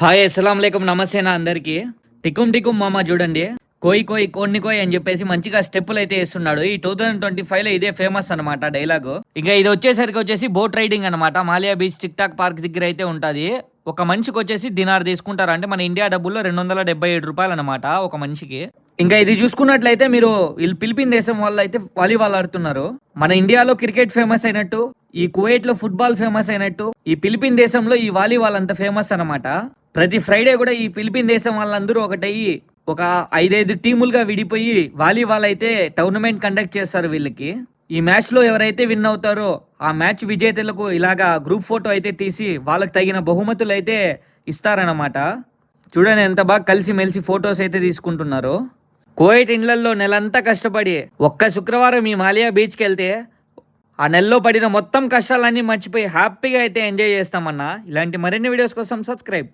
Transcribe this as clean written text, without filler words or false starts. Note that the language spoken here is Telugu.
హాయ్ అస్సలాంకం నమస్తేనా అందరికి. టికుమ్ టికుమ్ మామ చూడండి, కోయి కోయి కోడిని కోయి అని చెప్పేసి మంచిగా స్టెప్పులు అయితే వేస్తున్నాడు. ఈ 2025 లో ఇదే ఫేమస్ అనమాట డైలాగ్. ఇంకా ఇది వచ్చేసి బోట్ రైడింగ్ అనమాట. Malia beach tick talk park దగ్గర అయితే ఉంటది. ఒక మనిషికి వచ్చేసి దినార్ తీసుకుంటారు, అంటే మన ఇండియా డబ్బుల్లో 277 రూపాయలు అనమాట ఒక మనిషికి. ఇంకా ఇది చూసుకున్నట్లయితే మీరు వీళ్ళు ఫిలిపిన్ దేశం వాళ్ళు అయితే వాలీబాల్ ఆడుతున్నారు. మన ఇండియాలో క్రికెట్ ఫేమస్ అయినట్టు, ఈ కువైట్ లో ఫుట్బాల్ ఫేమస్ అయినట్టు, ఈ ఫిలిపిన్ దేశంలో ఈ వాలీబాల్ అంత ఫేమస్ అనమాట. ప్రతి ఫ్రైడే కూడా ఈ ఫిలిపిన్ దేశం వాళ్ళందరూ ఒకటయ్యి ఒక 5 టీములుగా విడిపోయి వాలీబాల్ అయితే టోర్నమెంట్ కండక్ట్ చేస్తారు వీళ్ళకి. ఈ మ్యాచ్ లో ఎవరైతే విన్ అవుతారో ఆ మ్యాచ్ విజేతలకు ఇలాగా గ్రూప్ ఫోటో అయితే తీసి వాళ్ళకి తగిన బహుమతులు అయితే ఇస్తారనమాట. చూడండి ఎంత బాగా కలిసి మెలిసి ఫొటోస్ అయితే తీసుకుంటున్నారు. కువైట్ ఇండ్లల్లో నెలంతా కష్టపడి ఒక్క శుక్రవారం ఈ మాలియా బీచ్కి వెళ్తే ఆ నెలలో పడిన మొత్తం కష్టాలన్నీ మర్చిపోయి హ్యాపీగా అయితే ఎంజాయ్ చేస్తామన్నా. ఇలాంటి మరిన్ని వీడియోస్ కోసం సబ్స్క్రైబ్.